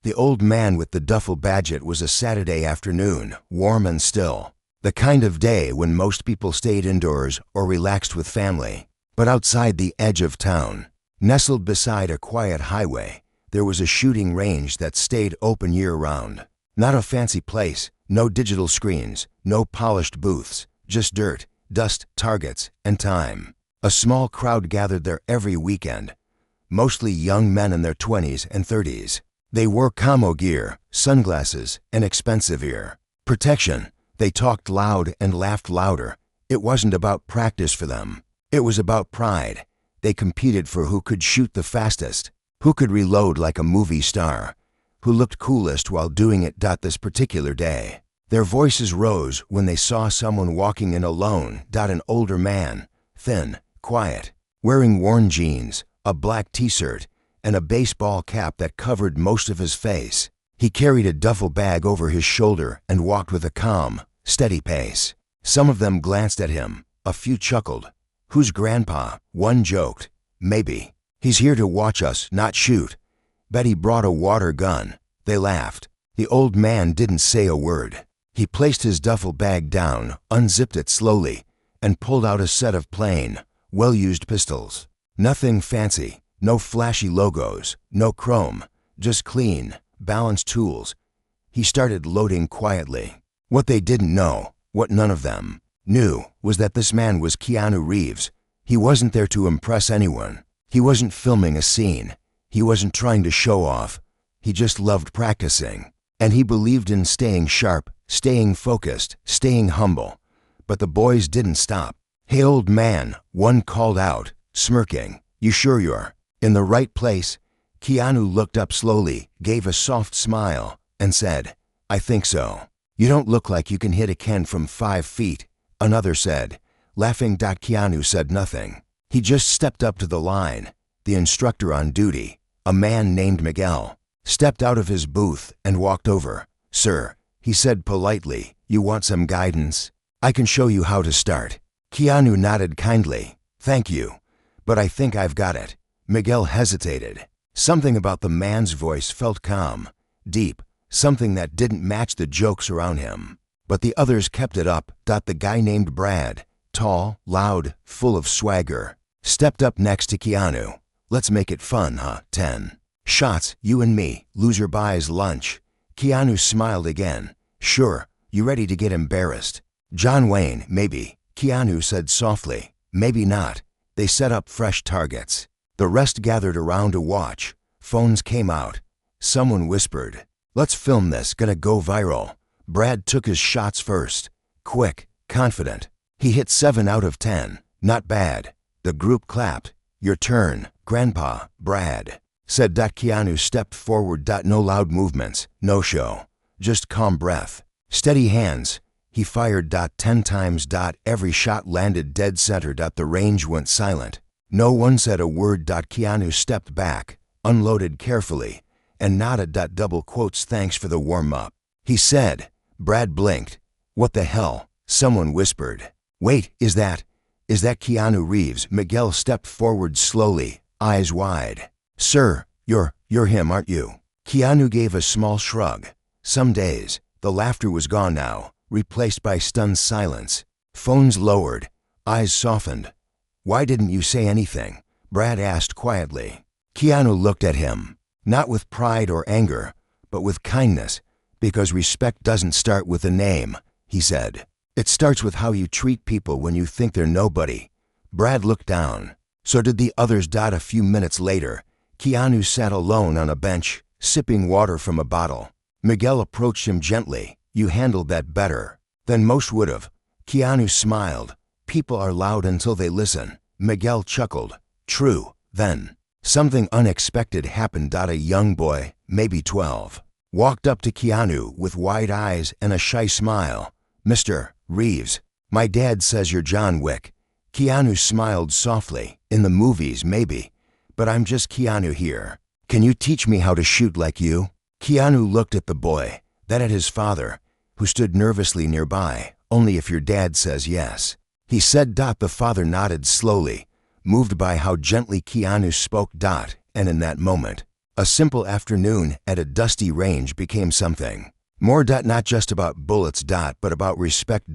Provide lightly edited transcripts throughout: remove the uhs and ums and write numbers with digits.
The old man with the duffel bag. It was a Saturday afternoon, warm and still. The kind of day when most people stayed indoors or relaxed with family. But outside the edge of town, nestled beside a quiet highway, there was a shooting range that stayed open year-round. Not a fancy place, no digital screens, no polished booths, just dirt, dust, targets, and time. A small crowd gathered there every weekend, mostly young men in their 20s and 30s. They wore camo gear, sunglasses, and expensive ear protection. They talked loud and laughed louder. It wasn't about practice for them. It was about pride. They competed for who could shoot the fastest, who could reload like a movie star, who looked coolest while doing it. This particular day, their voices rose when they saw someone walking in alone. An older man, thin, quiet, wearing worn jeans, a black t-shirt, and a baseball cap that covered most of his face. He carried a duffel bag over his shoulder and walked with a calm, steady pace. Some of them glanced at him. A few chuckled. "Who's grandpa?" One joked. "Maybe. He's here to watch us, not shoot. Bet he brought a water gun." They laughed. The old man didn't say a word. He placed his duffel bag down, unzipped it slowly, and pulled out a set of plain, well-used pistols. Nothing fancy. No flashy logos, no chrome, just clean, balanced tools. He started loading quietly. What they didn't know, what none of them knew, was that this man was Keanu Reeves. He wasn't there to impress anyone. He wasn't filming a scene. He wasn't trying to show off. He just loved practicing. And he believed in staying sharp, staying focused, staying humble. But the boys didn't stop. "Hey, old man," one called out, smirking. "You sure you're in the right place?" Keanu looked up slowly, gave a soft smile, and said, "I think so." "You don't look like you can hit a can from 5 feet, another said, laughing. Keanu said nothing. He just stepped up to the line. The instructor on duty, a man named Miguel, stepped out of his booth and walked over. "Sir," he said politely, "you want some guidance? I can show you how to start." Keanu nodded kindly. "Thank you, but I think I've got it." Miguel hesitated. Something about the man's voice felt calm, deep, something that didn't match the jokes around him. But the others kept it up. The guy named Brad, tall, loud, full of swagger, stepped up next to Keanu. "Let's make it fun, huh? 10 shots, you and me, loser buys lunch." Keanu smiled again. "Sure, you ready to get embarrassed?" "John Wayne, maybe," Keanu said softly. "Maybe not." They set up fresh targets. The rest gathered around to watch. Phones came out. Someone whispered, "Let's film this, gonna go viral." Brad took his shots first. Quick, confident. He hit 7 out of 10. Not bad. The group clapped. "Your turn, Grandpa." "Brad," said. Keanu stepped forward. No loud movements, no show. Just calm breath. Steady hands. He fired. 10 times. Every shot landed dead center. The range went silent. No one said a word. Keanu stepped back, unloaded carefully, and nodded. Double quotes, "Thanks for the warm-up," he said. Brad blinked. "What the hell?" someone whispered. "Wait, is that Keanu Reeves?" Miguel stepped forward slowly, eyes wide. "Sir, you're him, aren't you?" Keanu gave a small shrug. Some days. The laughter was gone now, replaced by stunned silence. Phones lowered, eyes softened. "Why didn't you say anything?" Brad asked quietly. Keanu looked at him, not with pride or anger, but with kindness. "Because respect doesn't start with a name," he said. "It starts with how you treat people when you think they're nobody." Brad looked down. So did the others. A few minutes later, Keanu sat alone on a bench, sipping water from a bottle. Miguel approached him gently. "You handled that better than most would have." Keanu smiled. "People are loud until they listen." Miguel chuckled. "True." Then, something unexpected happened. A young boy, maybe 12, walked up to Keanu with wide eyes and a shy smile. "Mr. Reeves, my dad says you're John Wick." Keanu smiled softly. "In the movies, maybe, but I'm just Keanu here. Can you teach me how to shoot like you?" Keanu looked at the boy, then at his father, who stood nervously nearby. "Only if your dad says yes," he said. The father nodded slowly, moved by how gently Keanu spoke. And in that moment, A simple afternoon at a dusty range became something more. Not just about bullets. But about respect.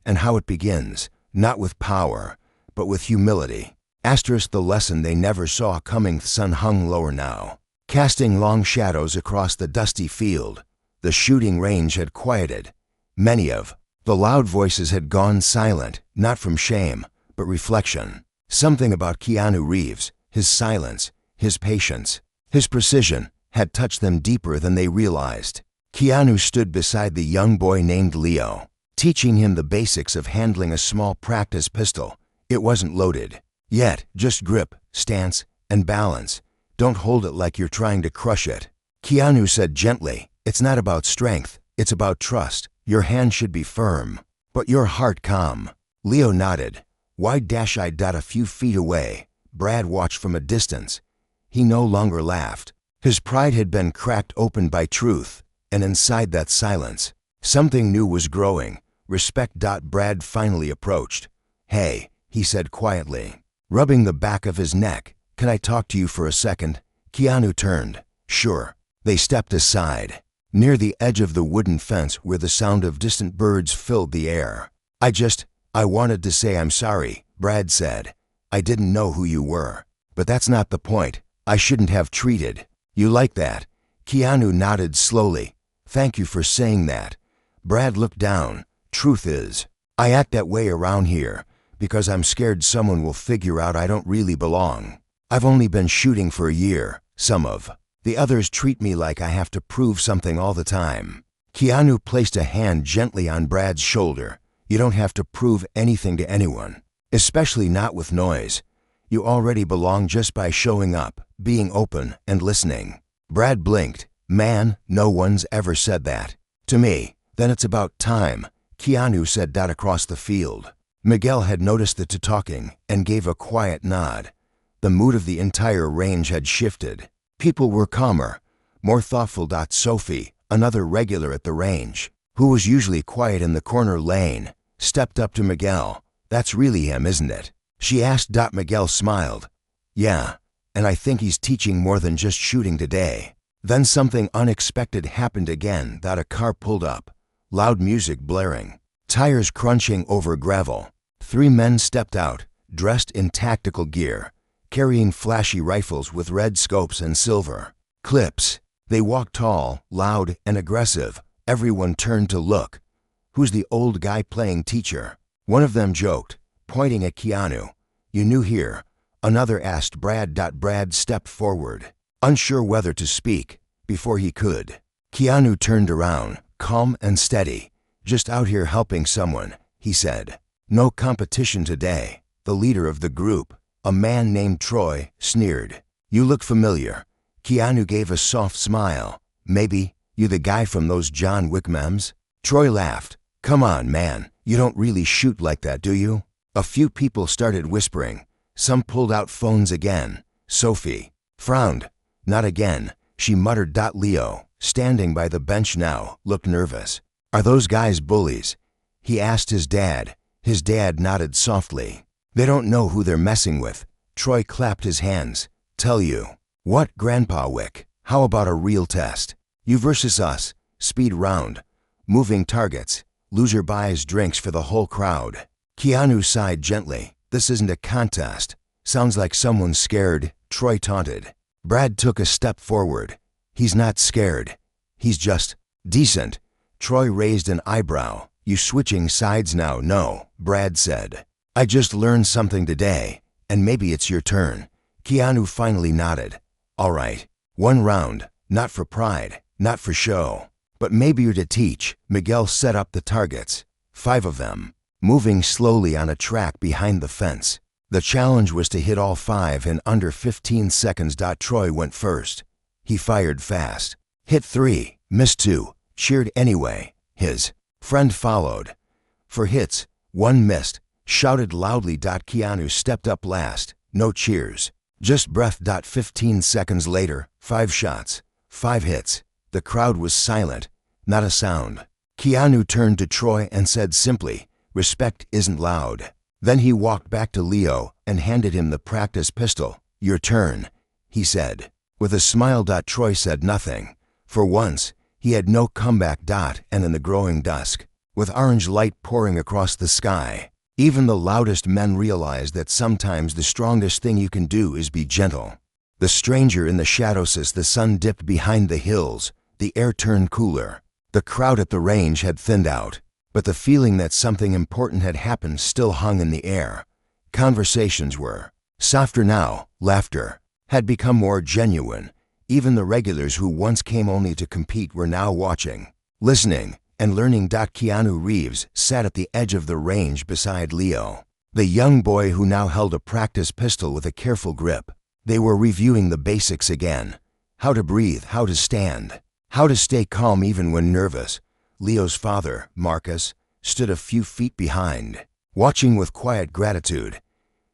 And how it begins, not with power, but with humility. Asterisk the lesson they never saw coming. The sun hung lower now, casting long shadows across the dusty field. The shooting range had quieted. Many of the loud voices had gone silent, not from shame, but reflection. Something about Keanu Reeves, his silence, his patience, his precision, had touched them deeper than they realized. Keanu stood beside the young boy named Leo, teaching him the basics of handling a small practice pistol. It wasn't loaded yet, just grip, stance, and balance. Don't hold it like you're trying to crush it. Keanu said gently, "It's not about strength, it's about trust. Your hand should be firm, but your heart calm." Leo nodded, wide-eyed. A few feet away, Brad watched from a distance. He no longer laughed. His pride had been cracked open by truth, and inside that silence, something new was growing. Respect. Brad finally approached. "Hey," he said quietly, rubbing the back of his neck. "Can I talk to you for a second?" Keanu turned. "Sure." They stepped aside, near the edge of the wooden fence where the sound of distant birds filled the air. I wanted to say I'm sorry," Brad said. "I didn't know who you were. But that's not the point. I shouldn't have treated you like that." Keanu nodded slowly. "Thank you for saying that." Brad looked down. "Truth is, I act that way around here because I'm scared someone will figure out I don't really belong. I've only been shooting for a year. Some of the others treat me like I have to prove something all the time." Keanu placed a hand gently on Brad's shoulder. "You don't have to prove anything to anyone, especially not with noise. You already belong just by showing up, being open, and listening." Brad blinked. "Man, no one's ever said that to me." "Then it's about time," Keanu said. Across the field, Miguel had noticed the two talking and gave a quiet nod. The mood of the entire range had shifted. People were calmer, more thoughtful. Sophie, another regular at the range, who was usually quiet in the corner lane, stepped up to Miguel. "That's really him, isn't it?" she asked. Miguel smiled. "Yeah, and I think he's teaching more than just shooting today." Then something unexpected happened again. A car pulled up, loud music blaring, tires crunching over gravel. 3 men stepped out, dressed in tactical gear, carrying flashy rifles with red scopes and silver clips. They walked tall, loud, and aggressive. Everyone turned to look. "Who's the old guy playing teacher?" one of them joked, pointing at Keanu. "You new here?" another asked Brad. Brad stepped forward, unsure whether to speak. Before he could, Keanu turned around, calm and steady. "Just out here helping someone," he said. "No competition today." The leader of the group, a man named Troy, sneered. "You look familiar." Keanu gave a soft smile. "Maybe you the guy from those John Wick memes?" Troy laughed. "Come on, man. You don't really shoot like that, do you?" A few people started whispering. Some pulled out phones again. Sophie frowned. "Not again," she muttered. Leo, standing by the bench now, looked nervous. "Are those guys bullies?" he asked his dad. His dad nodded softly. "They don't know who they're messing with." Troy clapped his hands. "Tell you what, Grandpa Wick, how about a real test? You versus us, speed round, moving targets, loser buys drinks for the whole crowd." Keanu sighed gently. "This isn't a contest." "Sounds like someone's scared," Troy taunted. Brad took a step forward. "He's not scared. He's just decent." Troy raised an eyebrow. "You switching sides now?" "No," Brad said. "I just learned something today, and maybe it's your turn." Keanu finally nodded. "All right. 1 round, not for pride, not for show, but maybe you're to teach." Miguel set up the targets, 5 of them, moving slowly on a track behind the fence. The challenge was to hit all 5 in under 15 seconds. Troy went first. He fired fast. Hit 3, missed 2, cheered anyway. His friend followed. For hits, 1 missed, shouted loudly. Keanu stepped up last. No cheers, just breath. 15 seconds later, 5 shots, 5 hits. The crowd was silent, not a sound. Keanu turned to Troy and said simply, "Respect isn't loud." Then he walked back to Leo and handed him the practice pistol. "Your turn," he said. With a smile. Troy said nothing. For once, he had no comeback. And in the growing dusk, with orange light pouring across the sky, even the loudest men realized that sometimes the strongest thing you can do is be gentle. The stranger in the shadows. As the sun dipped behind the hills, the air turned cooler. The crowd at the range had thinned out, but the feeling that something important had happened still hung in the air. Conversations were softer now. Laughter had become more genuine. Even the regulars who once came only to compete were now watching, listening, and learning. Keanu Reeves sat at the edge of the range beside Leo, the young boy who now held a practice pistol with a careful grip. They were reviewing the basics again: how to breathe, how to stand, how to stay calm even when nervous. Leo's father, Marcus, stood a few feet behind, watching with quiet gratitude.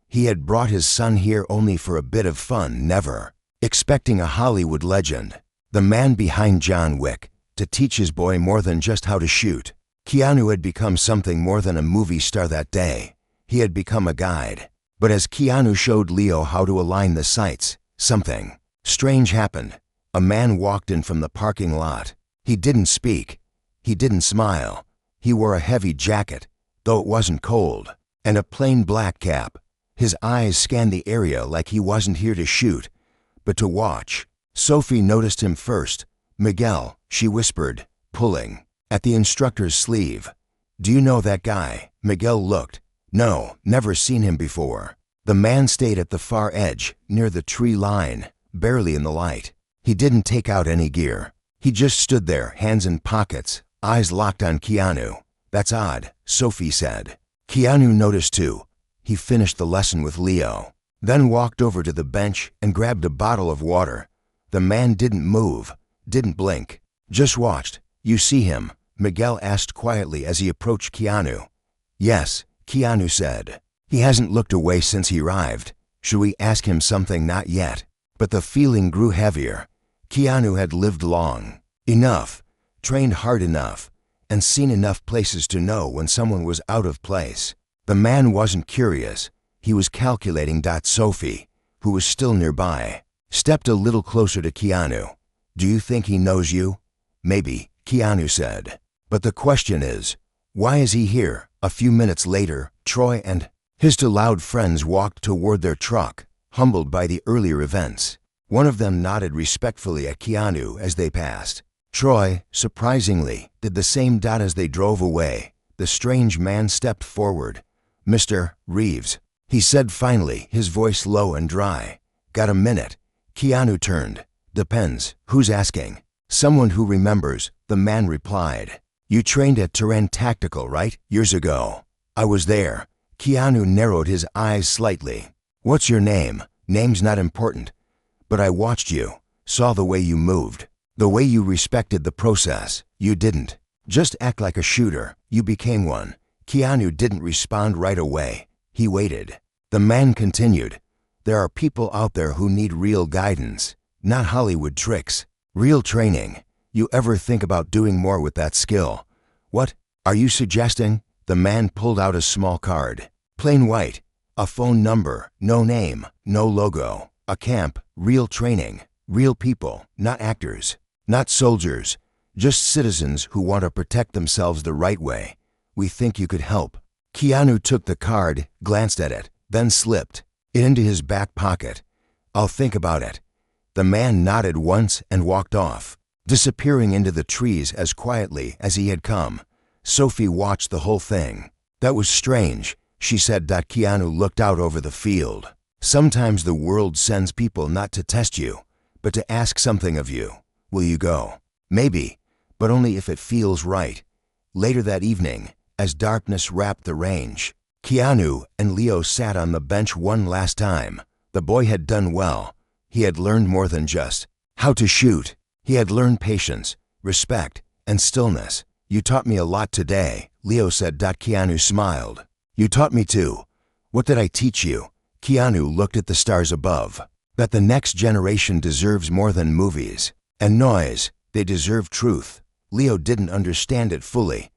He had brought his son here only for a bit of fun, never expecting a Hollywood legend, the man behind John Wick, to teach his boy more than just how to shoot. Keanu had become something more than a movie star that day. He had become a guide. But as Keanu showed Leo how to align the sights, something strange happened. A man walked in from the parking lot. He didn't speak. He didn't smile. He wore a heavy jacket, though it wasn't cold, and a plain black cap. His eyes scanned the area like he wasn't here to shoot, but to watch. Sophie noticed him first. "Miguel," she whispered, pulling at the instructor's sleeve. "Do you know that guy?" Miguel looked. "No, never seen him before." The man stayed at the far edge, near the tree line, barely in the light. He didn't take out any gear. He just stood there, hands in pockets, eyes locked on Keanu. "That's odd," Sophie said. Keanu noticed too. He finished the lesson with Leo, then walked over to the bench and grabbed a bottle of water. The man didn't move, didn't blink, just watched. "You see him?" Miguel asked quietly as he approached Keanu. "Yes," Keanu said. "He hasn't looked away since he arrived. Should we ask him something?" "Not yet." But the feeling grew heavier. Keanu had lived long enough, trained hard enough, and seen enough places to know when someone was out of place. The man wasn't curious. He was calculating. Sophie, who was still nearby, stepped a little closer to Keanu. "Do you think he knows you?" "Maybe," Keanu said. "But the question is, why is he here?" A few minutes later, Troy and his two loud friends walked toward their truck, humbled by the earlier events. One of them nodded respectfully at Keanu as they passed. Troy, surprisingly, did the same. As they drove away, the strange man stepped forward. "Mr. Reeves," he said finally, his voice low and dry. "Got a minute?" Keanu turned. "Depends. Who's asking?" "Someone who remembers," the man replied. "You trained at Tehran Tactical, right? Years ago." "I was there." Keanu narrowed his eyes slightly. "What's your name?" "Name's not important. But I watched you, saw the way you moved, the way you respected the process. You didn't just act like a shooter, you became one." Keanu didn't respond right away. He waited. The man continued. "There are people out there who need real guidance, not Hollywood tricks, real training. You ever think about doing more with that skill?" "What are you suggesting?" The man pulled out a small card. Plain white. A phone number, no name, no logo. A camp, real training, real people, not actors, not soldiers, just citizens who want to protect themselves the right way. We think you could help." Keanu took the card, glanced at it, then slipped it into his back pocket. "I'll think about it." The man nodded once and walked off, disappearing into the trees as quietly as he had come. Sophie watched the whole thing. "That was strange," she said. Keanu looked out over the field. "Sometimes the world sends people not to test you, but to ask something of you. Will you go?" "Maybe, but only if it feels right." Later that evening, as darkness wrapped the range, Keanu and Leo sat on the bench one last time. The boy had done well. He had learned more than just how to shoot. He had learned patience, respect, and stillness. "You taught me a lot today," Leo said. Keanu smiled. "You taught me too." "What did I teach you?" Keanu looked at the stars above. "That the next generation deserves more than movies and noise. They deserve truth." Leo didn't understand it fully,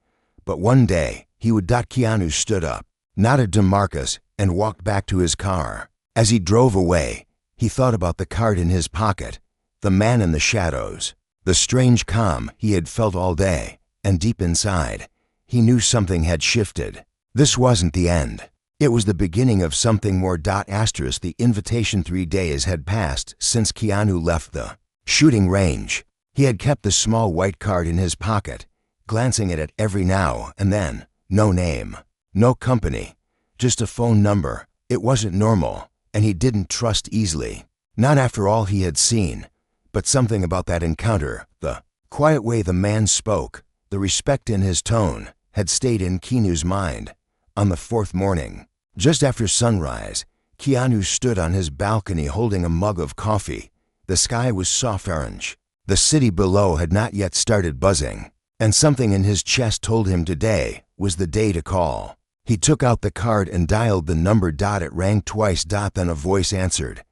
but one day he would. Keanu stood up, nodded to Marcus, and walked back to his car. As he drove away, he thought about the card in his pocket. The man in the shadows. The strange calm he had felt all day, and deep inside, he knew something had shifted. This wasn't the end. It was the beginning of something more. The invitation. 3 days had passed since Keanu left the shooting range. He had kept the small white card in his pocket, glancing at it every now and then. No name, no company, just a phone number. It wasn't normal, and he didn't trust easily. Not after all he had seen. But something about that encounter, the quiet way the man spoke, the respect in his tone, had stayed in Keanu's mind. On the 4th morning, just after sunrise, Keanu stood on his balcony holding a mug of coffee. The sky was soft orange. The city below had not yet started buzzing, and something in his chest told him today was the day to call. He took out the card and dialed the number. It rang twice. Then a voice answered.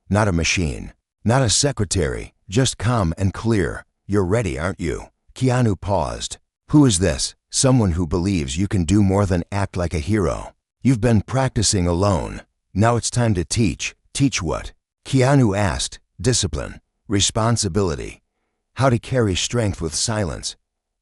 Not a machine, not a secretary, just calm and clear. You're ready, aren't you? Keanu paused. Who is this? Someone who believes you can do more than act like a hero. You've been practicing alone. Now it's time to teach. Teach what? Keanu asked. Discipline, responsibility, how to carry strength with silence,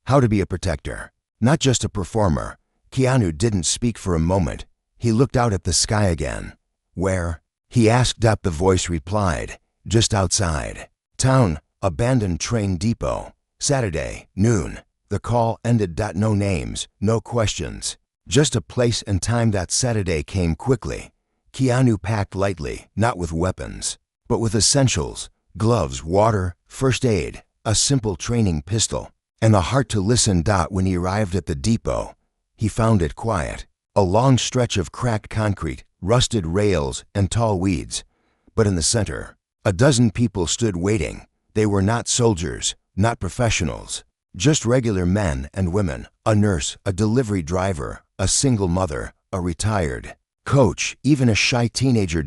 how to be a protector, not just a performer. Keanu didn't speak for a moment. He looked out at the sky again. Where? He asked. The voice replied. Just outside town, abandoned train depot. Saturday, noon. The call ended. No names, no questions, just a place and time. That Saturday came quickly. Keanu packed lightly, not with weapons, but with essentials: gloves, water, first aid, a simple training pistol, and the heart to listen. When he arrived at the depot, he found it quiet. A long stretch of cracked concrete, rusted rails, and tall weeds. But in the center, a dozen people stood waiting. They were not soldiers, not professionals, just regular men and women. A nurse, a delivery driver, a single mother, a retired coach, even a shy teenager.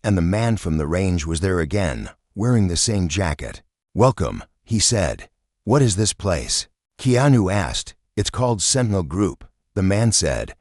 And the man from the range was there again, wearing the same jacket. Welcome, he said. What is this place? Keanu asked. It's called Sentinel Group, the man said.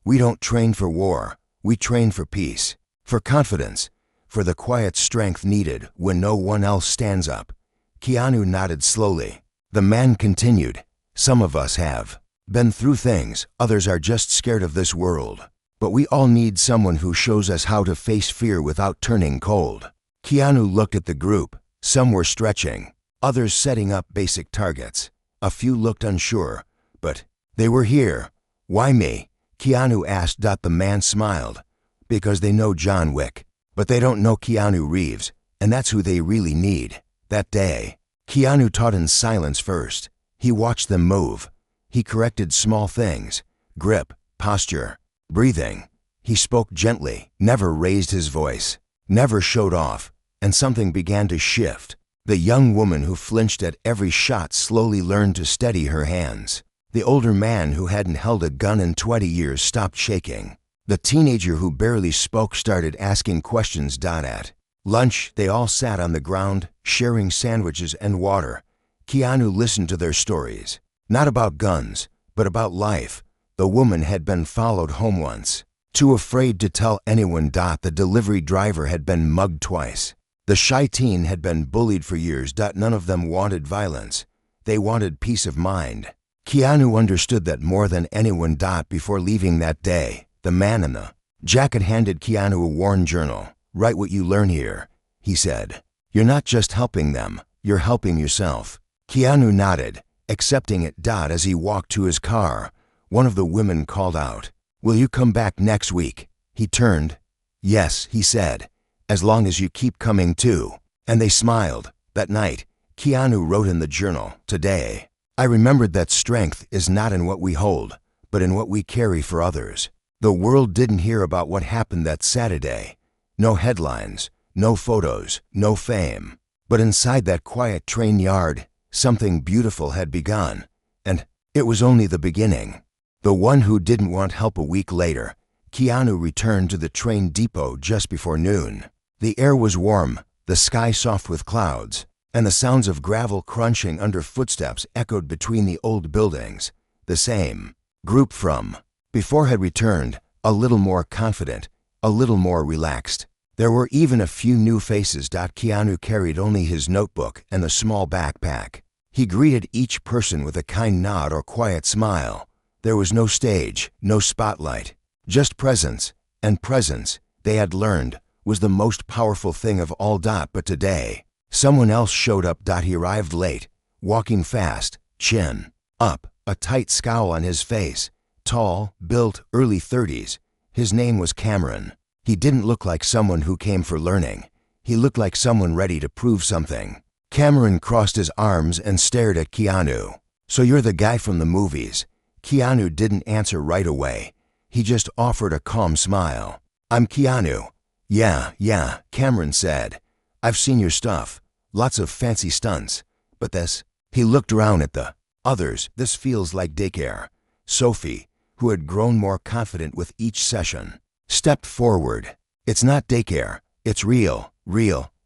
We don't train for war. We train for peace, for confidence, for the quiet strength needed when no one else stands up. Keanu nodded slowly. The man continued. Some of us have been through things, others are just scared of this world. But we all need someone who shows us how to face fear without turning cold. Keanu looked at the group. Some were stretching, others setting up basic targets. A few looked unsure, but they were here. Why me? Keanu asked. The man smiled. Because they know John Wick, but they don't know Keanu Reeves, and that's who they really need. That day, Keanu taught in silence first. He watched them move. He corrected small things: grip, posture, breathing. He spoke gently, never raised his voice, never showed off, and something began to shift. The young woman who flinched at every shot slowly learned to steady her hands. The older man who hadn't held a gun in 20 years stopped shaking. The teenager who barely spoke started asking questions. At lunch, they all sat on the ground, sharing sandwiches and water. Keanu listened to their stories. Not about guns, but about life. The woman had been followed home once, too afraid to tell anyone. The delivery driver had been mugged twice. The shy teen had been bullied for years. None of them wanted violence. They wanted peace of mind. Keanu understood that more than anyone. Before leaving that day, the man in the jacket handed Keanu a worn journal. Write what you learn here, he said. You're not just helping them, you're helping yourself. Keanu nodded, accepting it. As he walked to his car, one of the women called out, Will you come back next week? He turned. Yes, he said, as long as you keep coming too. And they smiled. That night, Keanu wrote in the journal, Today, I remembered that strength is not in what we hold, but in what we carry for others. The world didn't hear about what happened that Saturday. No headlines, no photos, no fame. But inside that quiet train yard, something beautiful had begun. And it was only the beginning. The one who didn't want help. A week later, Keanu returned to the train depot just before noon. The air was warm, the sky soft with clouds, and the sounds of gravel crunching under footsteps echoed between the old buildings. The same group from before had returned, a little more confident, a little more relaxed. There were even a few new faces. Keanu carried only his notebook and the small backpack. He greeted each person with a kind nod or quiet smile. There was no stage, no spotlight, just presence, and presence, they had learned, was the most powerful thing of all. But today, someone else showed up. He arrived late, walking fast, chin up, a tight scowl on his face, tall, built, early 30s. His name was Cameron. He didn't look like someone who came for learning. He looked like someone ready to prove something. Cameron crossed his arms and stared at Keanu. "So you're the guy from the movies?" Keanu didn't answer right away. He just offered a calm smile. "I'm Keanu." Yeah, Cameron said. "I've seen your stuff. Lots of fancy stunts. But this," he looked around at the others, "this feels like daycare." Sophie, who had grown more confident with each session, stepped forward. "It's not daycare. It's real.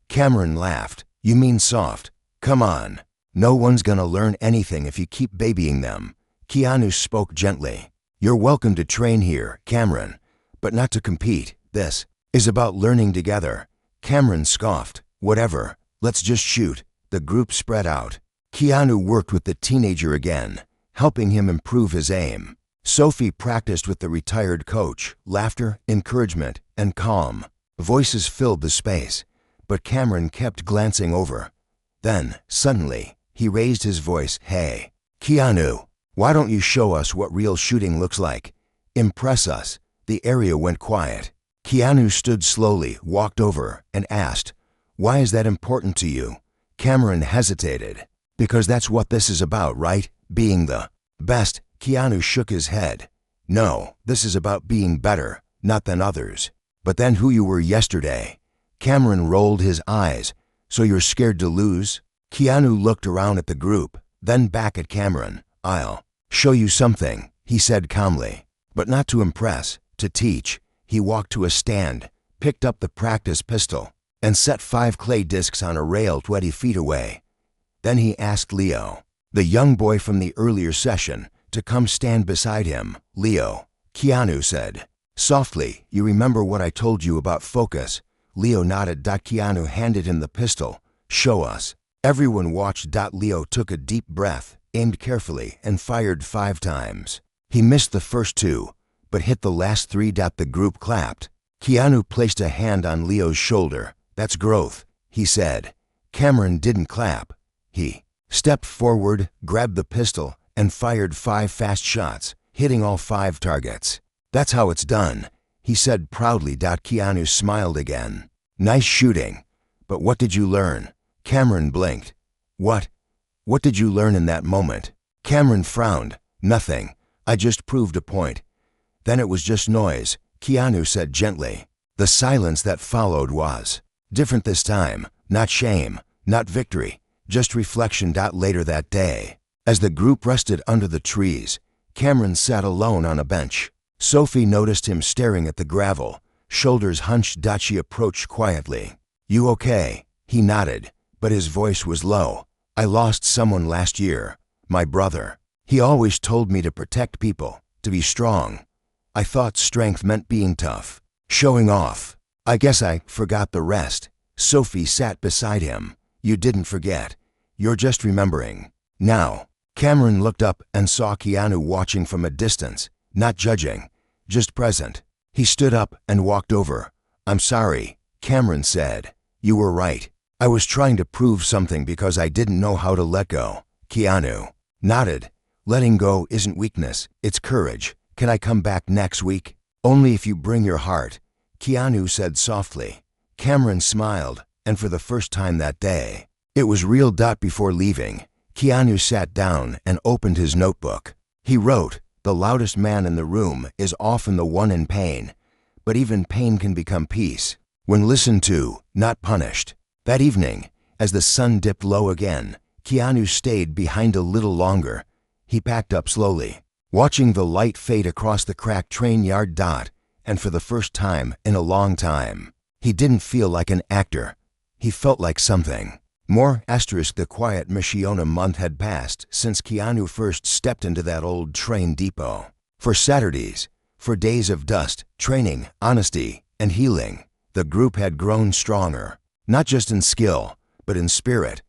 Cameron laughed. "You mean soft? Come on. No one's gonna learn anything if you keep babying them." Keanu spoke gently. "You're welcome to train here, Cameron, but not to compete. This is about learning together." Cameron scoffed. "Whatever. Let's just shoot." The group spread out. Keanu worked with the teenager again, helping him improve his aim. Sophie practiced with the retired coach. Laughter, encouragement, and calm voices filled the space, but Cameron kept glancing over. Then, suddenly, he raised his voice. "Hey, Keanu, why don't you show us what real shooting looks like? Impress us." The area went quiet. Keanu stood slowly, walked over, and asked, "Why is that important to you?" Cameron hesitated. "Because that's what this is about, right? Being the best." Keanu shook his head. "No, this is about being better, not than others. But then who you were yesterday." Cameron rolled his eyes. "So you're scared to lose?" Keanu looked around at the group, then back at Cameron. "I'll show you something," he said calmly. But not to impress, to teach. He walked to a stand, picked up the practice pistol, and set 5 clay discs on a rail 20 feet away. Then he asked Leo, the young boy from the earlier session, to come stand beside him. "Leo," Keanu said softly, "you remember what I told you about focus?" Leo nodded. Keanu handed him the pistol. "Show us." Everyone watched. Leo took a deep breath, aimed carefully, and fired 5 times. He missed the first 2, but hit the last 3. The group clapped. Keanu placed a hand on Leo's shoulder. "That's growth," he said. Cameron didn't clap. He stepped forward, grabbed the pistol, and fired 5 fast shots, hitting all 5 targets. "That's how it's done," he said proudly. Keanu smiled again. "Nice shooting. But what did you learn?" Cameron blinked. What did you learn in that moment?" Cameron frowned. "Nothing. I just proved a point." "Then it was just noise," Keanu said gently. The silence that followed was different this time. Not shame, not victory, just reflection. Later that day, as the group rested under the trees, Cameron sat alone on a bench. Sophie noticed him staring at the gravel, shoulders hunched. She approached quietly. "You okay?" He nodded, but his voice was low. "I lost someone last year, my brother. He always told me to protect people, to be strong. I thought strength meant being tough, showing off. I guess I forgot the rest." Sophie sat beside him. "You didn't forget. You're just remembering now." Cameron looked up and saw Keanu watching from a distance, not judging, just present. He stood up and walked over. "I'm sorry," Cameron said. "You were right. I was trying to prove something because I didn't know how to let go." Keanu nodded. "Letting go isn't weakness, it's courage. Can I come back next week?" "Only if you bring your heart," Keanu said softly. Cameron smiled, and for the first time that day, it was real. Before leaving, Keanu sat down and opened his notebook. He wrote, "The loudest man in the room is often the one in pain, but even pain can become peace when listened to, not punished." That evening, as the sun dipped low again, Keanu stayed behind a little longer. He packed up slowly, watching the light fade across the cracked train yard. And for the first time in a long time, he didn't feel like an actor. He felt like something more. The quiet Michiona month had passed since Keanu first stepped into that old train depot. For Saturdays, for days of dust, training, honesty, and healing, The group had grown stronger, not just in skill, but in spirit.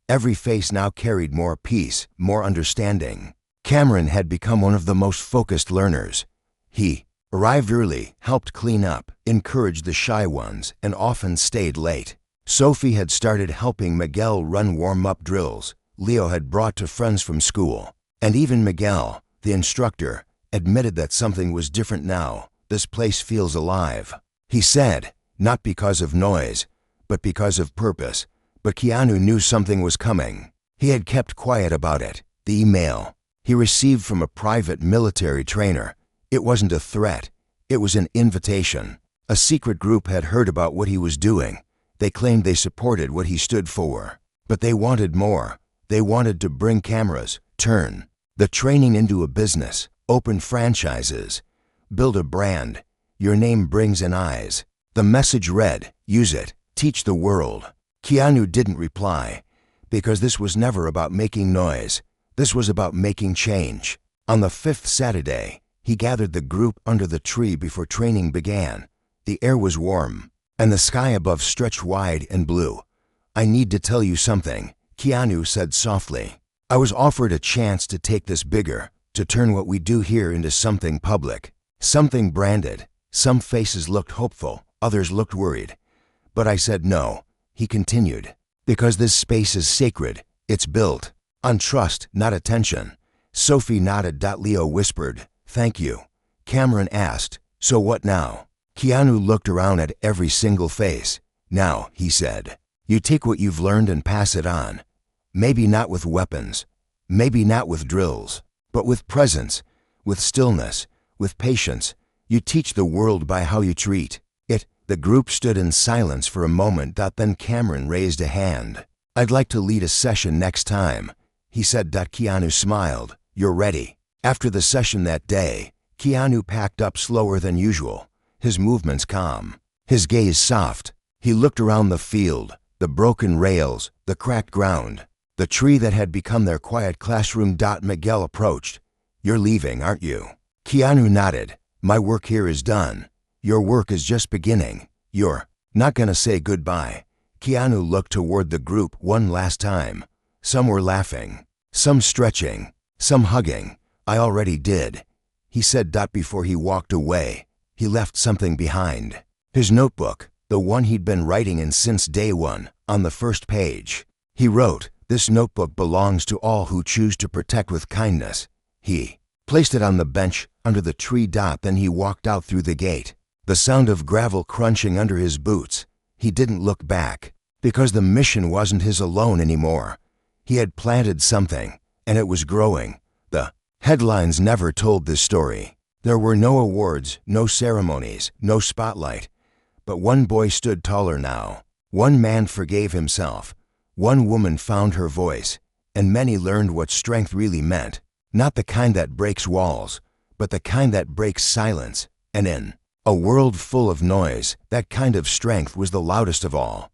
Every face now carried more peace, more understanding. Cameron had become one of the most focused learners. He arrived early, helped clean up, encouraged the shy ones, and often stayed late. Sophie had started helping Miguel run warm-up drills Leo had brought to friends from school. And even Miguel, the instructor, admitted that something was different now. This place feels alive. He said, not because of noise, but because of purpose. But Keanu knew something was coming. He had kept quiet about it. The email he received from a private military trainer. It wasn't a threat. It was an invitation. A secret group had heard about what he was doing. They claimed they supported what he stood for. But they wanted more. They wanted to bring cameras, turn the training into a business, open franchises, build a brand. Your name brings in eyes. The message read, use it, teach the world. Keanu didn't reply, because this was never about making noise. This was about making change. On the 5th Saturday, he gathered the group under the tree before training began. The air was warm, and the sky above stretched wide and blue. I need to tell you something, Keanu said softly. I was offered a chance to take this bigger, to turn what we do here into something public, something branded. Some faces looked hopeful, others looked worried. But I said no, he continued, because this space is sacred. It's built on trust, not attention. Sophie nodded. Leo whispered, thank you. Cameron asked, so what now? Keanu looked around at every single face. Now, he said, you take what you've learned and pass it on. Maybe not with weapons, maybe not with drills, but with presence, with stillness, with patience. You teach the world by how you treat it. The group stood in silence for a moment. Then Cameron raised a hand. I'd like to lead a session next time, he said. Keanu smiled. You're ready. After the session that day, Keanu packed up slower than usual, his movements calm, his gaze soft. He looked around the field, the broken rails, the cracked ground, the tree that had become their quiet classroom. Miguel approached. You're leaving, aren't you? Keanu nodded. My work here is done. Your work is just beginning. You're not gonna say goodbye. Keanu looked toward the group one last time. Some were laughing, some stretching, some hugging. I already did, he said. Before he walked away, he left something behind. His notebook, the one he'd been writing in since day one. On the first page, he wrote, this notebook belongs to all who choose to protect with kindness. He placed it on the bench under the tree. Then he walked out through the gate, the sound of gravel crunching under his boots. He didn't look back, because the mission wasn't his alone anymore. He had planted something, and it was growing. The headlines never told this story. There were no awards, no ceremonies, no spotlight. But one boy stood taller now. One man forgave himself. One woman found her voice, and many learned what strength really meant. Not the kind that breaks walls, but the kind that breaks silence. And in a world full of noise, that kind of strength was the loudest of all.